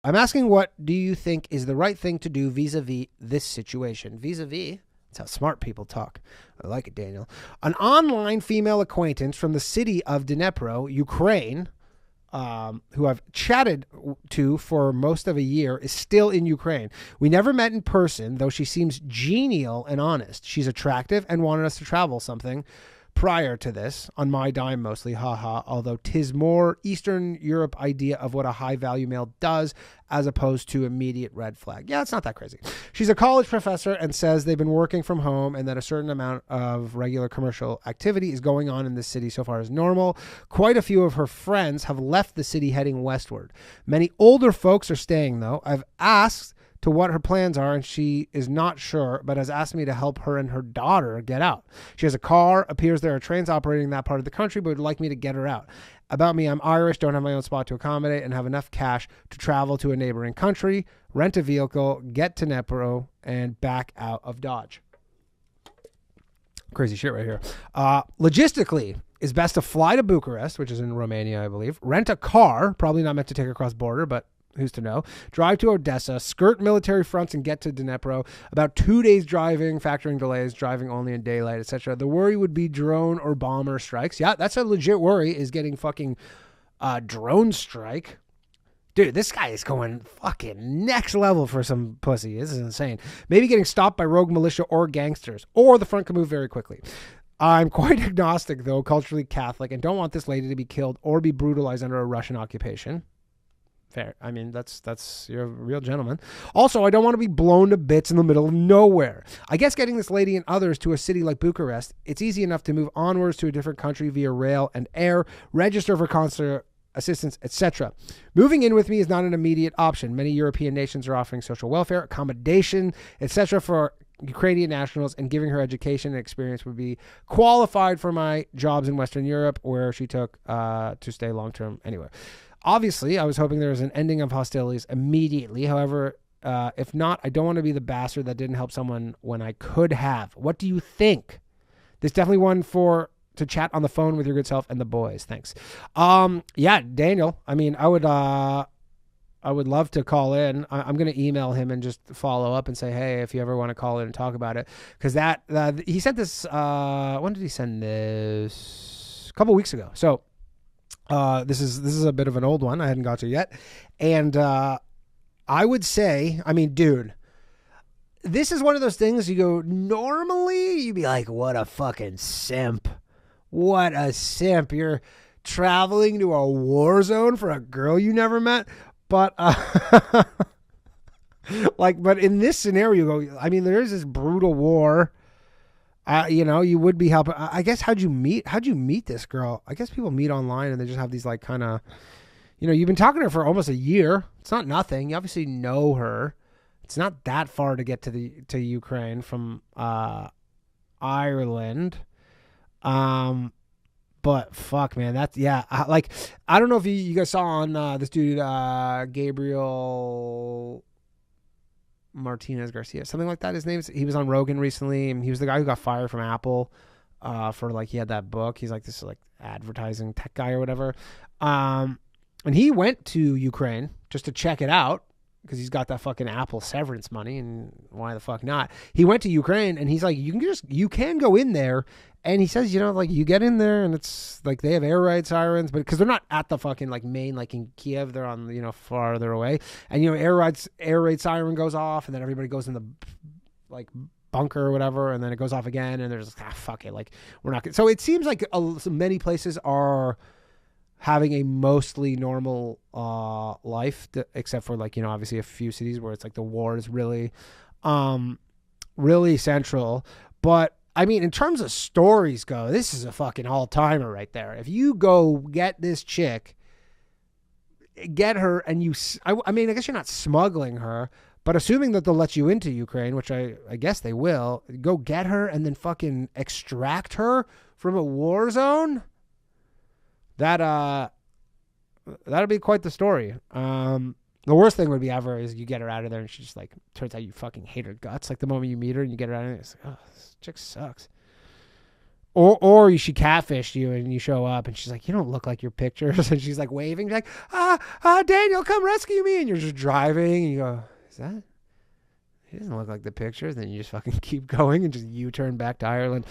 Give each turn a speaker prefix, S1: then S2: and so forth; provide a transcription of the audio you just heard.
S1: I'm asking, what do you think is the right thing to do vis-a-vis this situation? Vis-a-vis, that's how smart people talk. I like it, Daniel. An online female acquaintance from the city of Dnipro, Ukraine, who I've chatted to for most of a year, is still in Ukraine. We never met in person, though she seems genial and honest. She's attractive and wanted us to travel something prior to this, on my dime mostly, haha, although 'tis more Eastern Europe idea of what a high-value male does as opposed to immediate red flag. Yeah, it's not that crazy. She's a college professor and says they've been working from home and that a certain amount of regular commercial activity is going on in the city so far as normal. Quite a few of her friends have left the city heading westward. Many older folks are staying, though. I've asked to what her plans are, and she is not sure, but has asked me to help her and her daughter get out. She has a car, appears there are trains operating in that part of the country, but would like me to get her out. About me, I'm Irish, don't have my own spot to accommodate, and have enough cash to travel to a neighboring country, rent a vehicle, get to Dnipro, and back out of Dodge. Crazy shit right here. Logistically, it's best to fly to Bucharest, which is in Romania, I believe, rent a car, probably not meant to take across border, but who's to know? Drive to Odessa, skirt military fronts, and get to Dnipro. About 2 days driving, factoring delays, driving only in daylight, etc. The worry would be drone or bomber strikes. Yeah, that's a legit worry, is getting fucking drone strike. Dude, this guy is going fucking next level for some pussy. This is insane. Maybe getting stopped by rogue militia or gangsters, or the front can move very quickly. I'm quite agnostic, though, culturally Catholic, and don't want this lady to be killed or be brutalized under a Russian occupation. Fair. I mean, that's you're a real gentleman. Also, I don't want to be blown to bits in the middle of nowhere. I guess getting this lady and others to a city like Bucharest, it's easy enough to move onwards to a different country via rail and air, register for consular assistance, etc. Moving in with me is not an immediate option. Many European nations are offering social welfare, accommodation, etc. for Ukrainian nationals, and giving her education and experience would be qualified for my jobs in Western Europe, where she took to stay long-term anyway. Obviously, I was hoping there was an ending of hostilities immediately. However, if not, I don't want to be the bastard that didn't help someone when I could have. What do you think? There's definitely one to chat on the phone with your good self and the boys. Thanks. Yeah, Daniel. I mean, I would love to call in. I'm going to email him and just follow up and say, hey, if you ever want to call in and talk about it, because he sent this. When did he send this? A couple weeks ago. So. This is a bit of an old one I hadn't got to yet. And I would say, I mean, dude, this is one of those things you go, normally you'd be like, what a fucking simp. What a simp. You're traveling to a war zone for a girl you never met. But but in this scenario, I mean, there is this brutal war. You would be helping. I guess how'd you meet this girl? I guess people meet online and they just have these like kind of, you've been talking to her for almost a year. It's not nothing. You obviously know her. It's not that far to get to Ukraine from Ireland. But fuck, man, I don't know if you guys saw on this dude Gabriel Martinez Garcia, something like that. His name is. He was on Rogan recently, and he was the guy who got fired from Apple for he had that book. He's like this advertising tech guy or whatever. And he went to Ukraine just to check it out because he's got that fucking Apple severance money, and why the fuck not? He went to Ukraine, and he's like, you can go in there. And he says, you get in there and it's like they have air raid sirens, but because they're not at the fucking main, in Kiev, they're on, farther away. And, air raid siren goes off, and then everybody goes in the bunker or whatever. And then it goes off again. And they're just, fuck it. We're not going to. So it seems like many places are having a mostly normal life, except for obviously a few cities where it's the war is really, really central. But I mean, in terms of stories go, this is a fucking all-timer right there. If you go get this chick, get her, and I mean, I guess you're not smuggling her, but assuming that they'll let you into Ukraine, which I guess they will, go get her and then fucking extract her from a war zone, that'd be quite the story. The worst thing would be ever is you get her out of there and she just turns out you fucking hate her guts. The moment you meet her and you get her out of there, it's like, oh, this chick sucks. Or she catfished you and you show up and she's like, you don't look like your pictures. And she's like waving. She's like, Daniel, come rescue me. And you're just driving and you go, is that? He doesn't look like the pictures. Then you just fucking keep going and just U-turn back to Ireland.